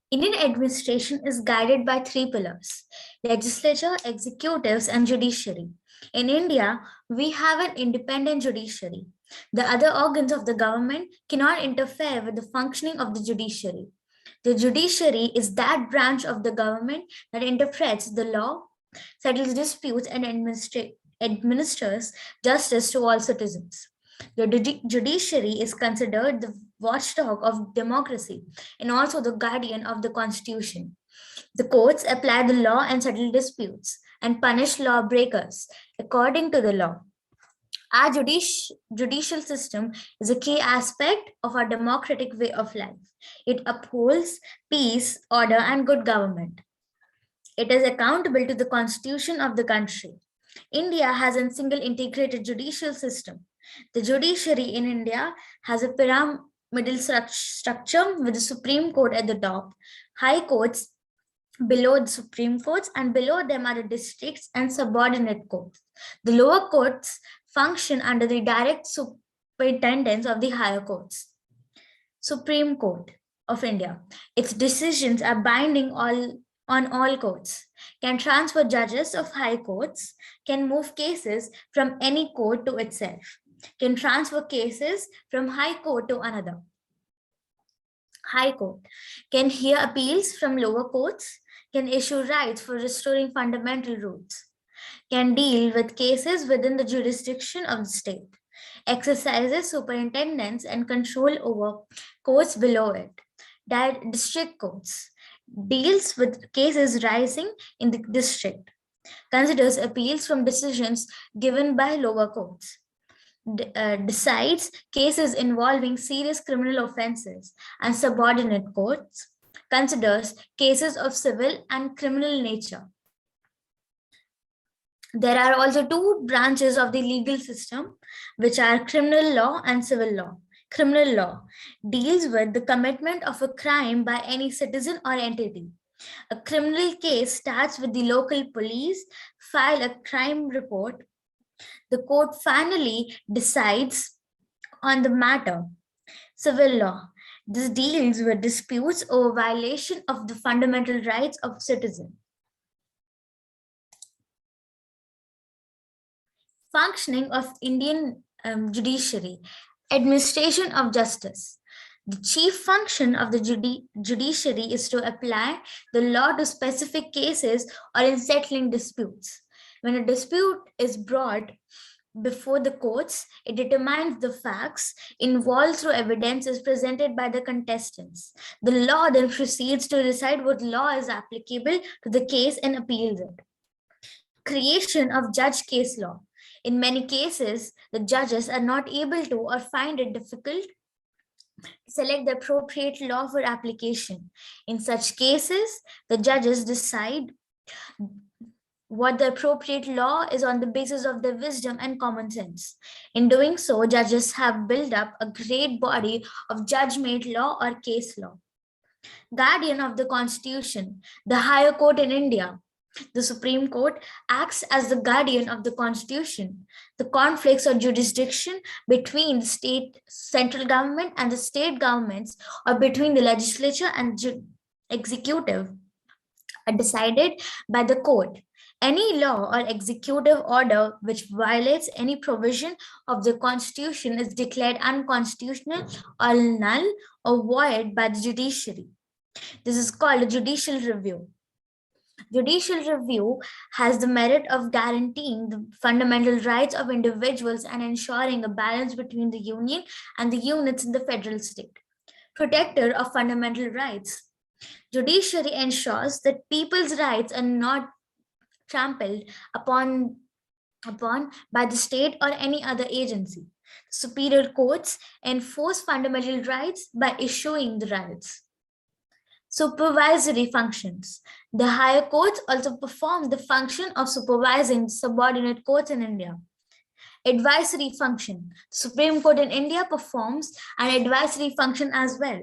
Indian administration is guided by three pillars: legislature, executives, and judiciary. In India, we have an independent judiciary. The other organs of the government cannot interfere with the functioning of the judiciary. The judiciary is that branch of the government that interprets the law, settles disputes, and administers justice to all citizens. The judiciary is considered the watchdog of democracy and also the guardian of the constitution. The courts apply the law and settle disputes and punish lawbreakers according to the law. Our judicial system is a key aspect of our democratic way of life. It upholds peace, order, and good government. It is accountable to the constitution of the country. India has a single integrated judicial system. The judiciary in India has a pyramidal structure with the Supreme Court at the top, high courts below the Supreme Courts, and below them are the districts and subordinate courts. The lower courts function under the direct superintendence of the higher courts. Supreme Court of India. Its decisions are binding on all courts, can transfer judges of high courts, can move cases from any court to itself, can transfer cases from high court to another. High court can hear appeals from lower courts, can issue rights for restoring fundamental rights, can deal with cases within the jurisdiction of the state, exercises superintendence and control over courts below it. District courts deals with cases rising in the district, considers appeals from decisions given by lower courts, decides cases involving serious criminal offenses, and subordinate courts considers cases of civil and criminal nature. There are also two branches of the legal system, which are criminal law and civil law. Criminal law deals with the commitment of a crime by any citizen or entity. A criminal case starts with the local police file a crime report. The court finally decides on the matter. Civil law. This deals with disputes over violation of the fundamental rights of citizens. Functioning of Indian judiciary. Administration of justice. The chief function of the judiciary is to apply the law to specific cases or in settling disputes. When a dispute is brought before the courts, it determines the facts involved through evidence is presented by the contestants. The law then proceeds to decide what law is applicable to the case and appeals it. Creation of judge case law. In many cases, the judges are not able to or find it difficult to select the appropriate law for application. In such cases, the judges decide what the appropriate law is on the basis of their wisdom and common sense. In doing so, judges have built up a great body of judge-made law or case law. Guardian of the Constitution, the higher court in India. The Supreme Court acts as the guardian of the Constitution. The conflicts or jurisdiction between the central government and the state governments or between the legislature and executive are decided by the court. Any law or executive order which violates any provision of the Constitution is declared unconstitutional or null or void by the judiciary. This is called a judicial review. Judicial review has the merit of guaranteeing the fundamental rights of individuals and ensuring a balance between the union and the units in the federal state. Protector of fundamental rights. Judiciary ensures that people's rights are not trampled upon by the state or any other agency. Superior courts enforce fundamental rights by issuing the rights. Supervisory functions. The higher courts also perform the function of supervising subordinate courts in India. Advisory function. Supreme Court in India performs an advisory function as well.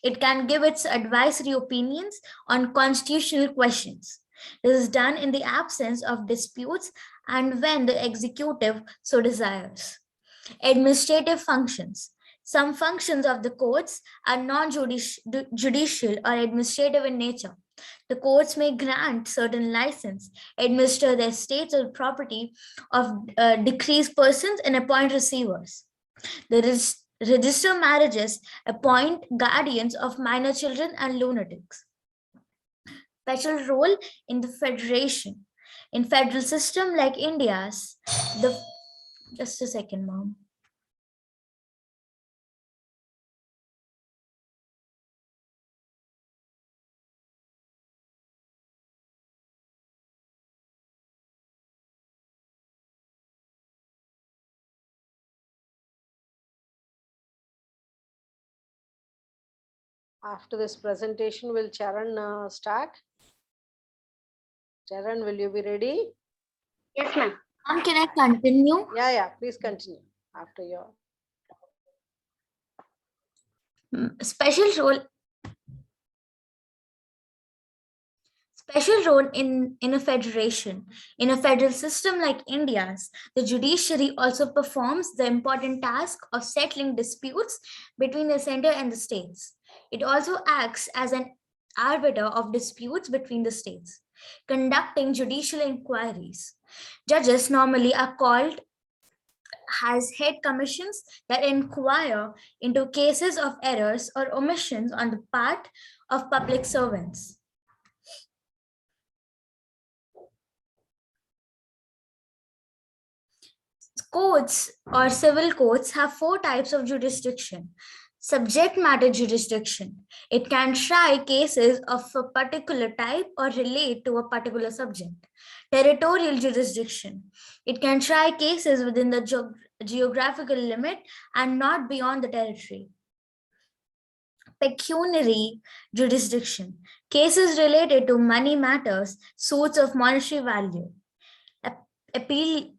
It can give its advisory opinions on constitutional questions. This is done in the absence of disputes and when the executive so desires. Administrative functions. Some functions of the courts are non-judicial or administrative in nature. The courts may grant certain license, administer the estates or property of decreased persons, and appoint receivers. The register marriages, appoint guardians of minor children and lunatics. Special role in the federation. In federal system like India's, the just a second, mom. After this presentation, will Charan start? Charan, will you be ready? Yes, ma'am. Can I continue? Yeah, please continue after your. Special role in a federation. In a federal system like India's, the judiciary also performs the important task of settling disputes between the center and the states. It also acts as an arbiter of disputes between the states, conducting judicial inquiries. Judges normally are called has head commissions that inquire into cases of errors or omissions on the part of public servants. Courts or civil courts have four types of jurisdiction. Subject matter jurisdiction. It can try cases of a particular type or relate to a particular subject. Territorial jurisdiction. It can try cases within the geographical limit and not beyond the territory. Pecuniary jurisdiction. Cases related to money matters, suits of monetary value. Appellate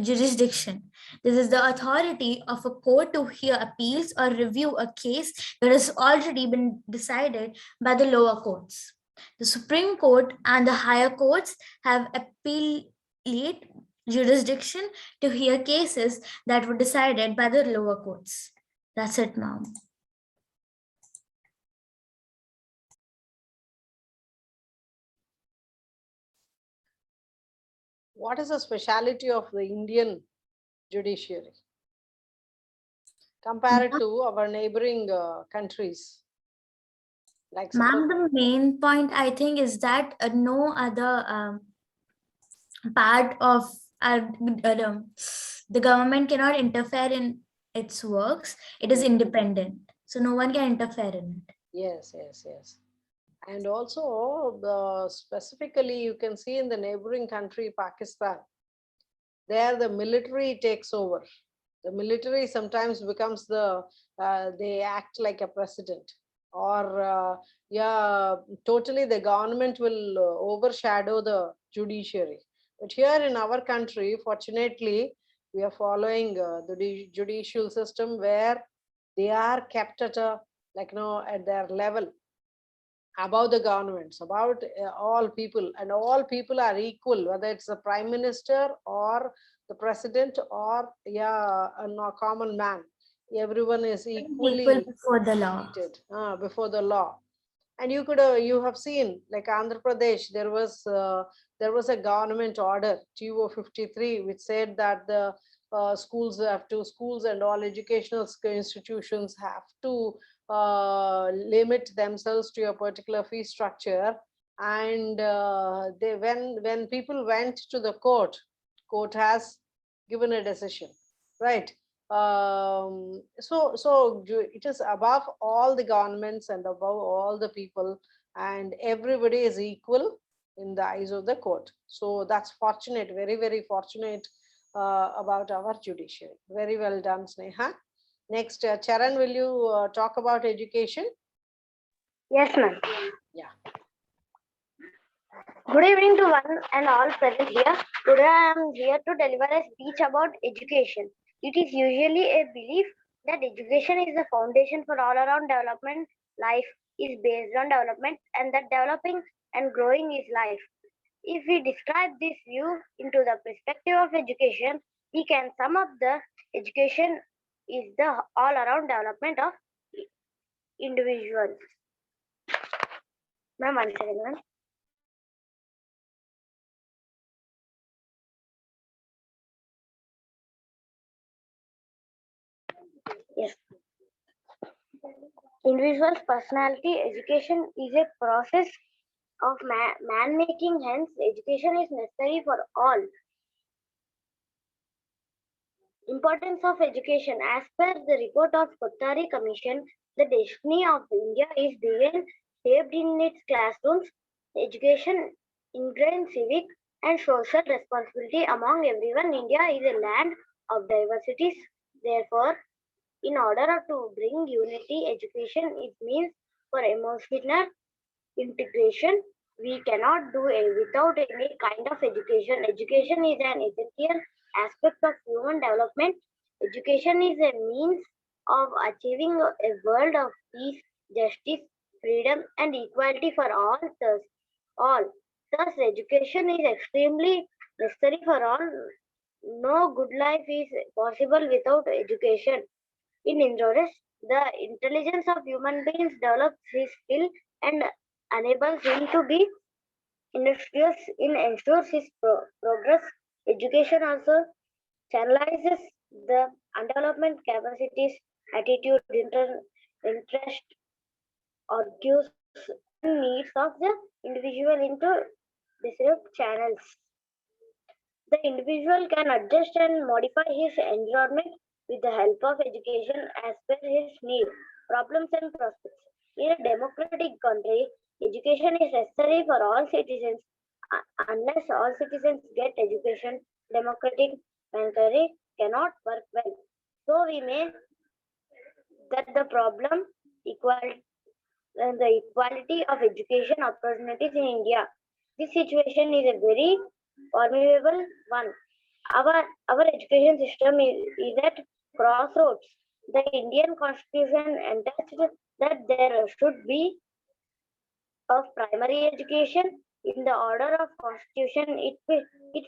jurisdiction. This is the authority of a court to hear appeals or review a case that has already been decided by the lower courts. The Supreme Court and the higher courts have appellate jurisdiction to hear cases that were decided by the lower courts. That's it, ma'am. What is the speciality of the Indian judiciary compared to our neighboring countries? Like, ma'am, the main point I think is that no other part of the government cannot interfere in its works. It is independent, so no one can interfere in it. Yes. And also, specifically, you can see in the neighboring country, Pakistan, there the military takes over. The military sometimes becomes they act like a president, or totally the government will overshadow the judiciary. But here in our country, fortunately, we are following the judicial system where they are kept at at their level, above the governments, about all people, and all people are equal, whether it's the prime minister or the president or a common man. Everyone is equally before the law. Before the law. And you have seen, like Andhra Pradesh, there was a government order TO 53 which said that the schools and all educational institutions have to limit themselves to a particular fee structure. And when people went to the court has given a decision, right? So it is above all the governments and above all the people, and everybody is equal in the eyes of the court. So that's fortunate, very, very fortunate about our judiciary. Very well done, Sneha. Next, Charan, will you talk about education? Yes, ma'am. Yeah. Good evening to one and all present here. Today I am here to deliver a speech about education. It is usually a belief that education is the foundation for all around development. Life is based on development, and that developing and growing is life. If we describe this view into the perspective of education, we can sum up the education is the all-around development of individuals. Ma'am, one second, ma'am. Yes. Individual's personality education is a process of man making, hence education is necessary for all. Importance of education. As per the report of Kothari Commission, the destiny of India is being shaped in its classrooms. Education ingrains civic and social responsibility among everyone. India is a land of diversities. Therefore, in order to bring unity, education is means for emotional integration. We cannot do it without any kind of education. Education is an essential aspect of human development. Education is a means of achieving a world of peace, justice, freedom, and equality for all. Thus, education is extremely necessary for all. No good life is possible without education. In Indores, the intelligence of human beings develops his skill and enables him to be industrious in ensures his progress. Education also channelizes the undevelopment capacities, attitude, interest, argues, and needs of the individual into desired channels. The individual can adjust and modify his environment with the help of education as per his need, problems, and prospects. In a democratic country, education is necessary for all citizens. Unless all citizens get education, democratic country cannot work well. So we may that the problem equal the equality of education opportunities in India. This situation is a very formidable one. Our education system is at crossroads. The Indian Constitution entests that there should be of primary education in the order of Constitution. It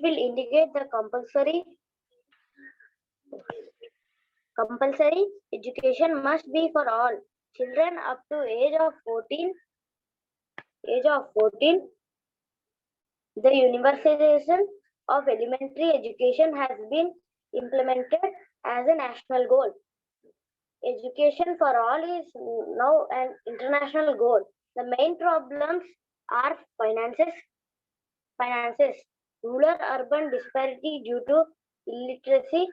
will indicate the compulsory education must be for all children up to age of 14. The universalization of elementary education has been implemented as a national goal. Education for all is now an international goal. The main problems are finances, rural-urban disparity due to illiteracy,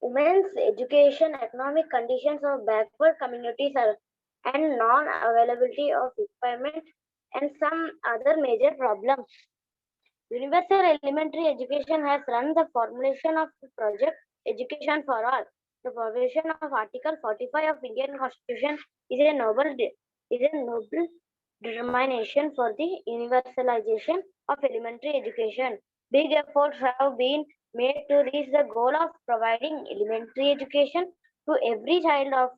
women's education, economic conditions of backward communities, and non-availability of equipment, and some other major problems. Universal elementary education has run the formulation of the project Education for All. The provision of Article 45 of Indian Constitution is a noble determination for the universalization of elementary education. Big efforts have been made to reach the goal of providing elementary education to every child of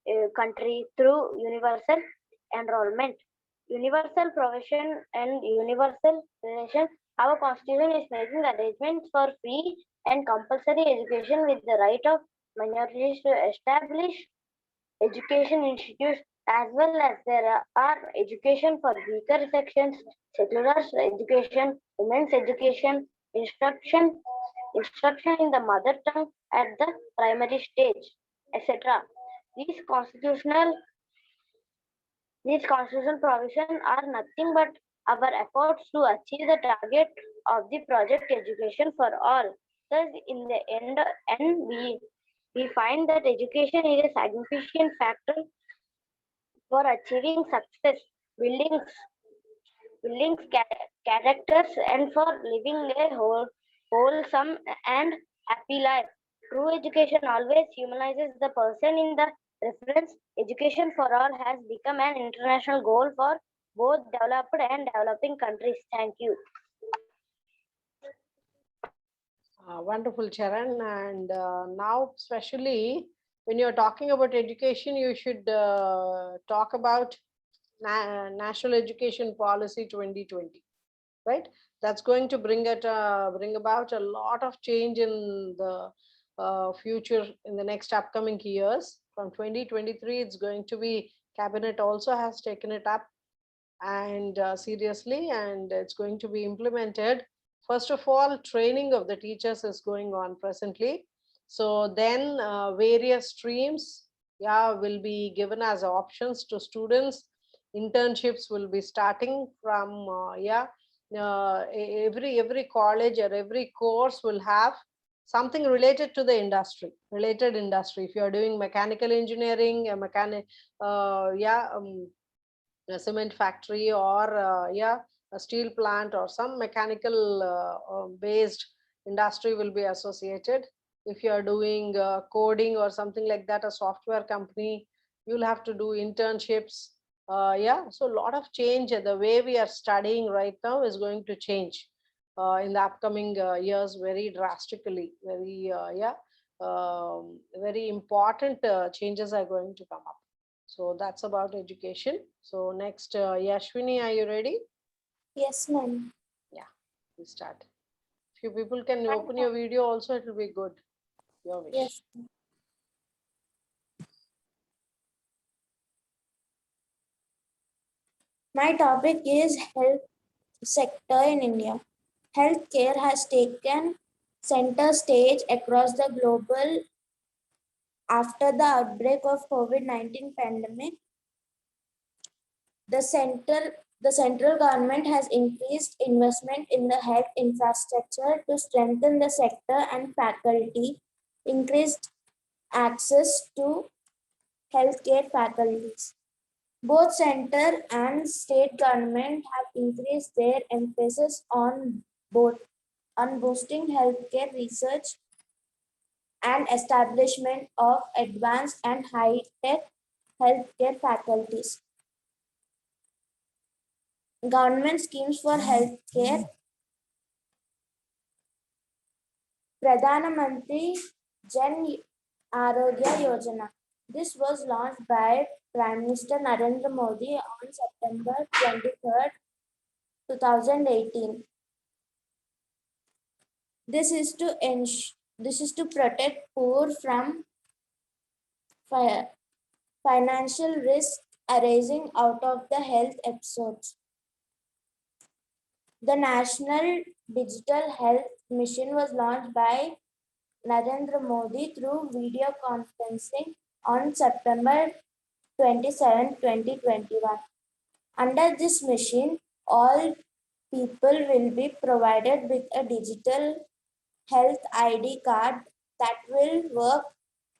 a country through universal enrollment, universal provision, and universal relation. Our constitution is making arrangements for free and compulsory education with the right of minorities to establish education institutes, as well as there are education for weaker sections, secular education, women's education, instruction in the mother tongue at the primary stage, etc. These constitutional these constitutional provisions are nothing but our efforts to achieve the target of the project Education for All. Thus, in the end we find that education is a significant factor for achieving success, building, characters, and for living a wholesome and happy life. True education always humanizes the person in the reference. Education for all has become an international goal for both developed and developing countries. Thank you. Wonderful, Charan. And now, especially when you're talking about education, you should talk about National Education Policy 2020, right? That's going to bring about a lot of change in the future in the next upcoming years. From 2023, it's going to be, cabinet also has taken it up and seriously, and it's going to be implemented. First of all, training of the teachers is going on presently. So then various streams, yeah, will be given as options to students. Internships will be starting from every college or every course will have something related to the industry, related industry. If you are doing mechanical engineering, a mechanic, a cement factory, or a steel plant, or some mechanical based industry will be associated. If you are doing coding or something like that, a software company, you'll have to do internships. So a lot of change. The way we are studying right now is going to change in the upcoming years very drastically. Very important changes are going to come up. So that's about education. So next, Yashwini, are you ready? Yes, ma'am. Yeah, we start. Few people can open your video also, it will be good. Your wish. Yes. My topic is health sector in India. Healthcare has taken center stage across the global after the outbreak of COVID-19 pandemic. The central government has increased investment in the health infrastructure to strengthen the sector and faculty, increased access to healthcare faculties. Both center and state government have increased their emphasis on boosting healthcare research and establishment of advanced and high-tech healthcare faculties. Government schemes for healthcare. Pradhana Mantri Jan Arogya Yojana. This was launched by Prime Minister Narendra Modi on September 23rd, 2018. This is to protect poor from financial risk arising out of the health episodes. The National Digital Health Mission was launched by Narendra Modi through video conferencing on September 27, 2021. Under this mission, all people will be provided with a digital health ID card that will work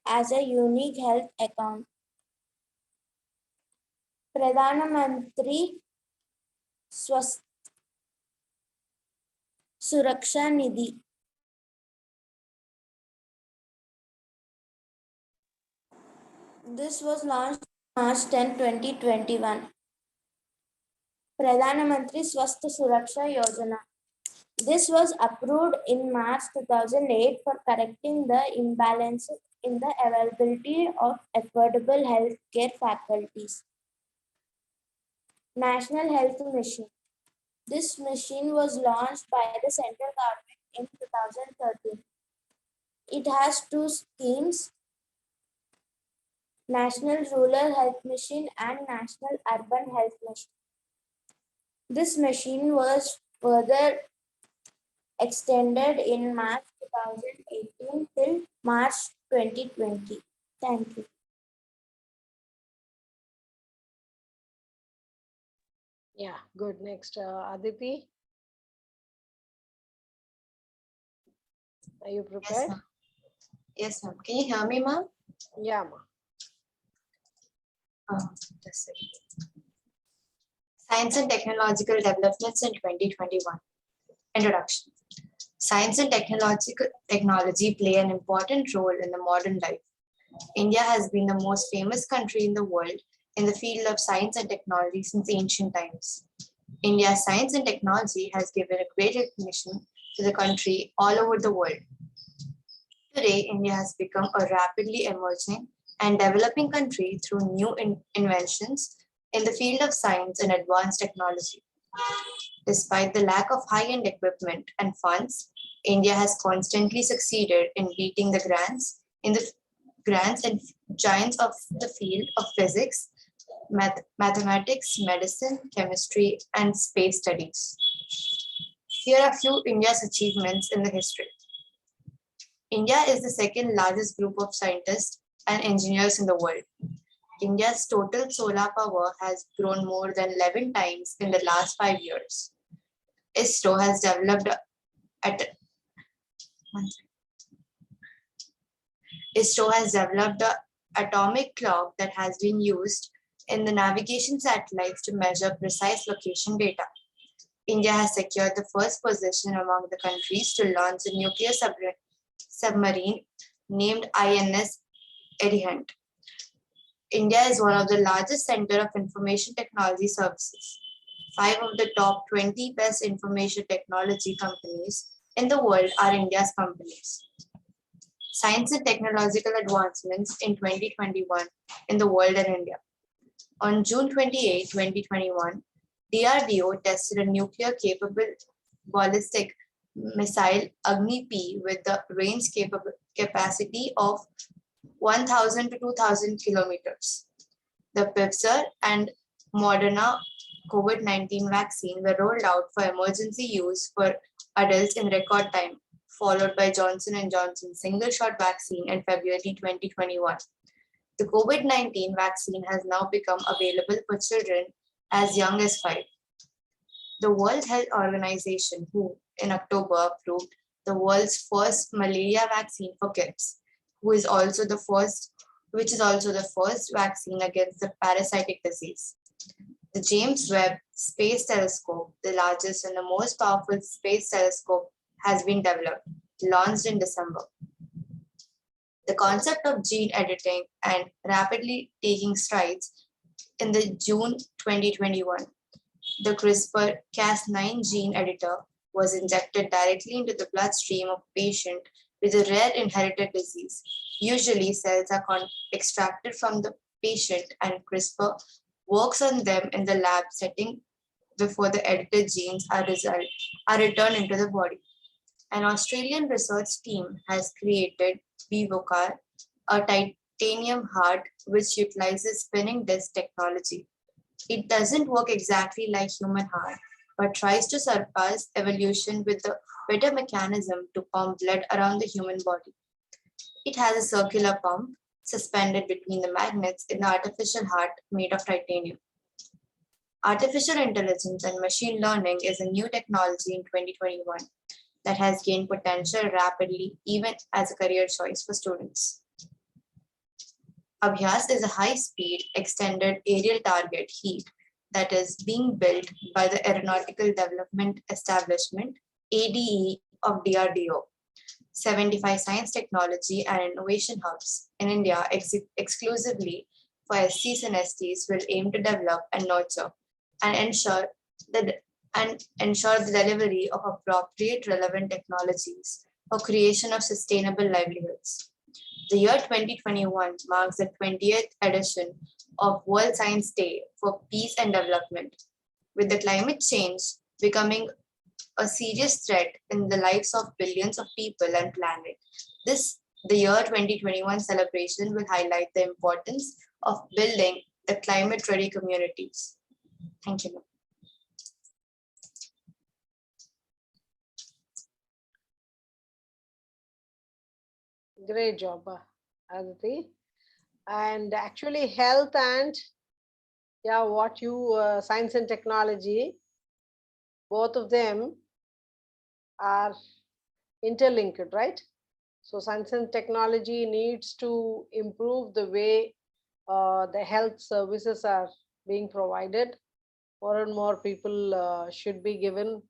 as a unique health account. Pradhana Mantri Swasth Suraksha Nidhi. This was launched March 10, 2021. Pradhana Mantri Swasth Suraksha Yojana. This was approved in March 2008 for correcting the imbalances in the availability of affordable health care faculties. National Health Mission. This mission was launched by the central government in 2013. It has two schemes, National Rural Health Mission and National Urban Health Mission. This mission was further extended in March 2018 till March 2020. Thank you. Yeah, good. Next, Aditi. Are you prepared? Yes, ma'am. Can you hear me, ma'am? Yeah, ma. Just a second. Science and technological developments in 2021. Introduction. Science and technology play an important role in the modern life. India has been the most famous country in the world in the field of science and technology since ancient times. India's science and technology has given a great recognition to the country all over the world. Today, India has become a rapidly emerging and developing country through new inventions in the field of science and advanced technology. Despite the lack of high-end equipment and funds, India has constantly succeeded in beating the grants and giants of the field of physics, mathematics, medicine, chemistry, and space studies. Here are a few India's achievements in the history. India is the second largest group of scientists and engineers in the world. India's total solar power has grown more than 11 times in the last 5 years. ISRO has developed the atomic clock that has been used in the navigation satellites to measure precise location data. India has secured the first position among the countries to launch a nuclear submarine named INS Arihant. India is one of the largest center of information technology services. 5 of the top 20 best information technology companies in the world are India's companies. Science and technological advancements in 2021 in the world and India. On June 28, 2021, DRDO tested a nuclear-capable ballistic missile Agni-P with the range capacity of 1,000 to 2,000 kilometers. The Pfizer and Moderna COVID-19 vaccine were rolled out for emergency use for adults in record time, followed by Johnson & Johnson single-shot vaccine in February 2021. The COVID-19 vaccine has now become available for children as young as 5. The World Health Organization, WHO, in October approved the world's first malaria vaccine for kids, which is also the first vaccine against the parasitic disease. The James Webb Space Telescope, the largest and the most powerful space telescope, has been developed, launched in December. The concept of gene editing and rapidly taking strides in the June 2021. The CRISPR-Cas9 gene editor was injected directly into the bloodstream of a patient with a rare inherited disease. Usually, cells are extracted from the patient and CRISPR works on them in the lab setting before the edited genes are returned into the body. An Australian research team has created Vivocar, a titanium heart which utilizes spinning disc technology. It doesn't work exactly like human heart, but tries to surpass evolution with a better mechanism to pump blood around the human body. It has a circular pump suspended between the magnets in the artificial heart made of titanium. Artificial intelligence and machine learning is a new technology in 2021 that has gained potential rapidly, even as a career choice for students. Abhyas is a high-speed extended aerial target heat that is being built by the Aeronautical Development Establishment, ADE, of DRDO. 75 science, technology, and innovation hubs in India exclusively for SCs and STs will aim to develop and nurture and ensure the delivery of appropriate relevant technologies for creation of sustainable livelihoods. The year 2021 marks the 20th edition of World Science Day for Peace and Development. With the climate change becoming a serious threat in the lives of billions of people and planet, the year 2021 celebration will highlight the importance of building the climate-ready communities. Thank you. Great job, Aditi. And actually health and science and technology, both of them are interlinked, right? So science and technology needs to improve the way the health services are being provided. More and more people should be given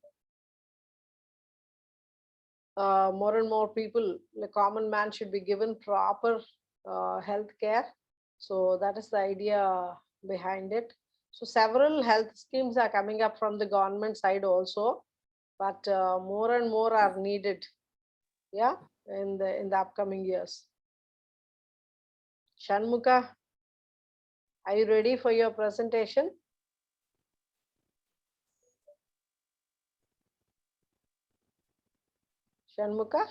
more and more people, the common man should be given proper health care. So that is the idea behind it. So several health schemes are coming up from the government side also, but more and more are needed, in the upcoming years. Shanmuka, are you ready for your presentation? Shanmuka?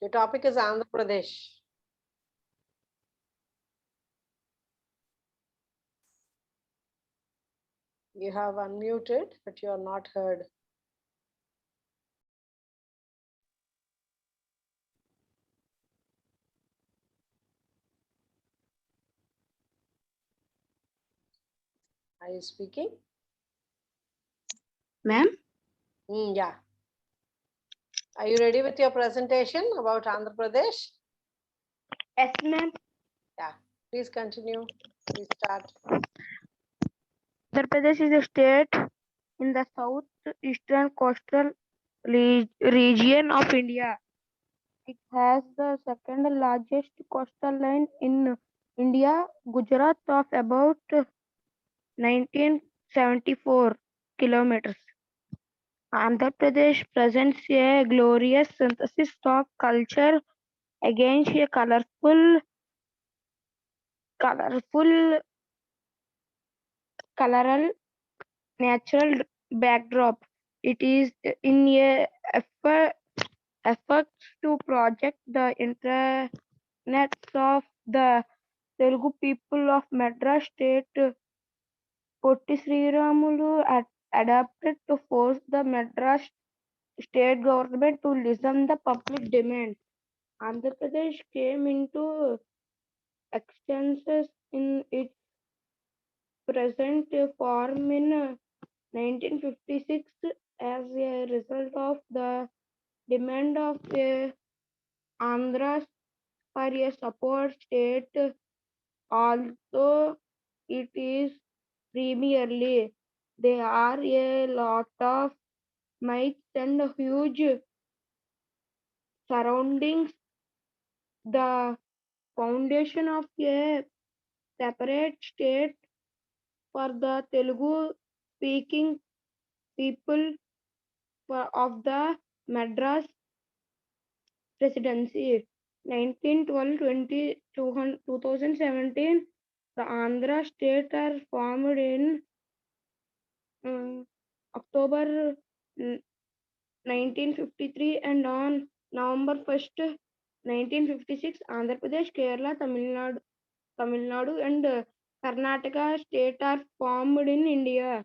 Your topic is Andhra Pradesh. You have unmuted, but you are not heard. Are you speaking? Ma'am? Yeah. Are you ready with your presentation about Andhra Pradesh? Yes, ma'am. Yeah. Please continue. Please start. Andhra Pradesh is a state in the southeastern coastal region of India. It has the second largest coastal line in India, Gujarat, of about 1974 kilometers. Andhra Pradesh presents a glorious synthesis of culture against a coloral natural backdrop. It is in a effort to project the internets of the Telugu people of Madras state. Potti Sriramulu adapted to force the Madras state government to listen the public demand. Andhra Pradesh came into existence in its present form in 1956 as a result of the demand of Andhra for a support state, although it is primarily there are a lot of myths and huge surroundings. The foundation of a separate state for the Telugu speaking people of the Madras Presidency 1912-2017. The Andhra state are formed in October 1953 and on November 1st, 1956, Andhra Pradesh, Kerala, Tamil Nadu and Karnataka state are formed in India.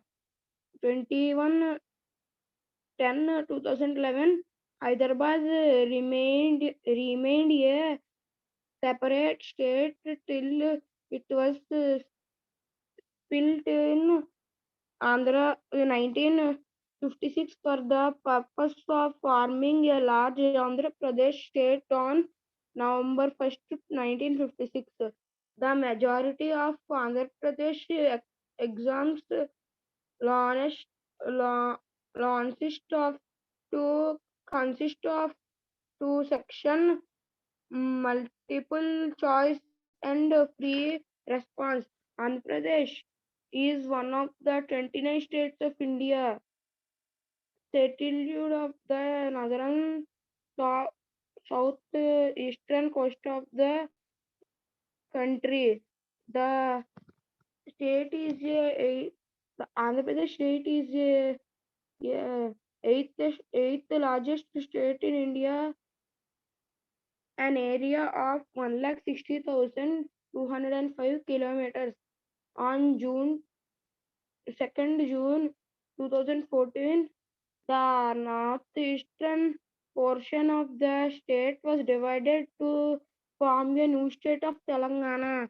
21/10/2011, Hyderabad remained a separate state till it was split in Andhra 1956 for the purpose of forming a large Andhra Pradesh state on November 1st, 1956. The majority of Andhra Pradesh exams launched consist of two section, multiple choice and free response. Andhra Pradesh is one of the 29 states of India, settled of the northern southeastern coast of the country. The state is the Andhra Pradesh state is eighth largest state in India, an area of 1,60,205 kilometers. On June 2014, the northeastern portion of the state was divided to form a new state of Telangana.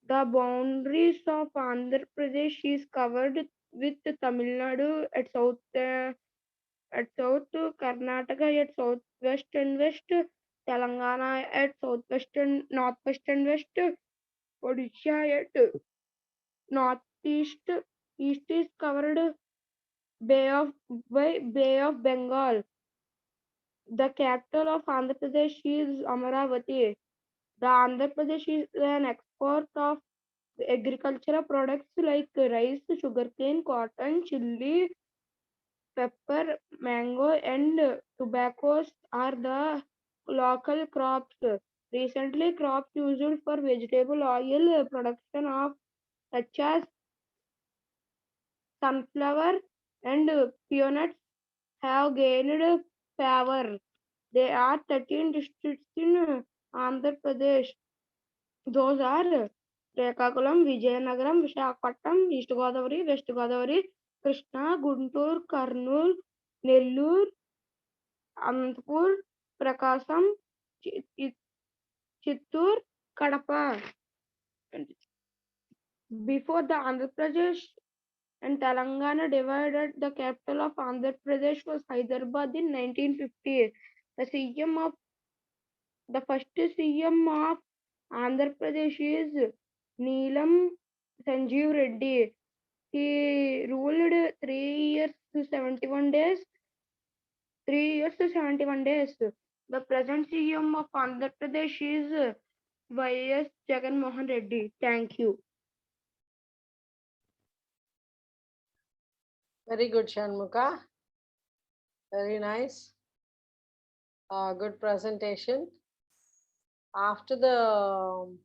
The boundaries of Andhra Pradesh is covered with Tamil Nadu at south, Karnataka at southwest and west, Telangana at southwest and northwest and west, Odisha at northeast. East is covered by Bay of Bengal. The capital of Andhra Pradesh is Amaravati. The Andhra Pradesh is an export of agricultural products like rice, sugarcane, cotton, chili, pepper, mango, and tobaccos are the local crops. Recently, crops used for vegetable oil production of such as sunflower and peanuts have gained favor. There are 13 districts in Andhra Pradesh. Those are Srikakulam, Vijayanagaram, Visakhapatnam, East Godavari, West Godavari, Krishna, Guntur, Kurnool, Nellore, Anantapur, Prakasam, Chittur, Kadapa. Before the Andhra Pradesh and Telangana divided, the capital of Andhra Pradesh was Hyderabad in 1950. The first CM of Andhra Pradesh is Neelam Sanjeev Reddy. He ruled 3 years to 71 days. 3 years to 71 days. The present CM of Andhra Pradesh is Y.S. Jagan Mohan Reddy. Thank you. Very good, Shanmuka. Very nice. Good presentation. After the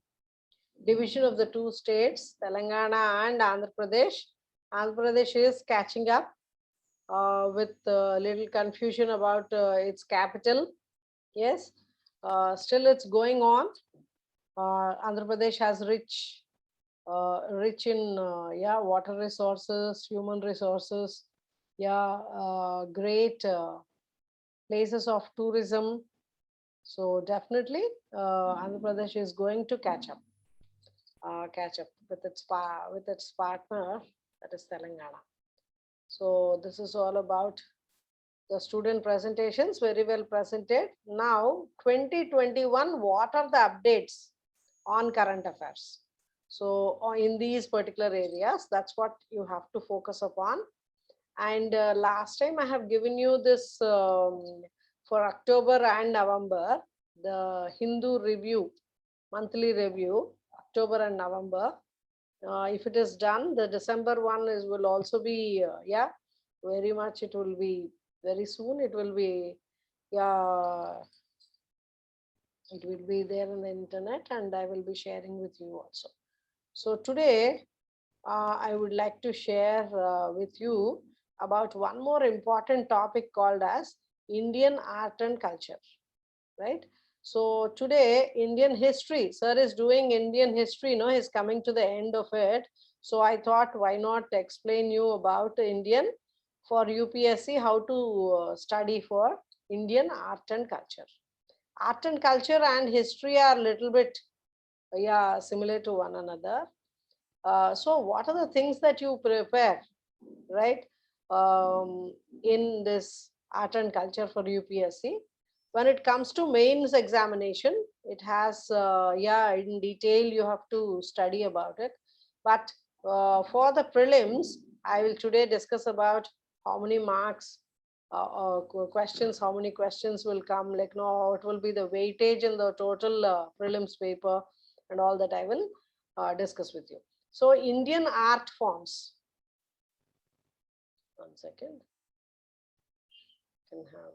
division of the two states, Telangana and Andhra Pradesh is catching up with little confusion about its capital. Yes, still it's going on. Andhra Pradesh has rich in water resources, human resources, great places of tourism. So definitely Andhra Pradesh is going to catch up with its partner, that is Telangana. So this is all about the student presentations, very well presented. Now 2021, what are the updates on current affairs? So in these particular areas, that's what you have to focus upon. And last time I have given you this for October and November, the Hindu review, monthly review, October and November. If it is done, the December one will also be, very much, it will be very soon. It will be, it will be there on the internet, and I will be sharing with you also. So today, I would like to share with you about one more important topic called as Indian art and culture, right? So today, Indian history, sir is doing Indian history, no, he's coming to the end of it. So I thought, why not explain you about Indian for UPSC, how to study for Indian art and culture. Art and culture and history are a little bit, similar to one another. So what are the things that you prepare, right, in this art and culture for UPSC? When it comes to mains examination, it has, in detail you have to study about it. But for the prelims, I will today discuss about how many marks, questions, how many questions will come, like, no, it will be the weightage in the total prelims paper, and all that I will discuss with you. So Indian art forms. One second. Can have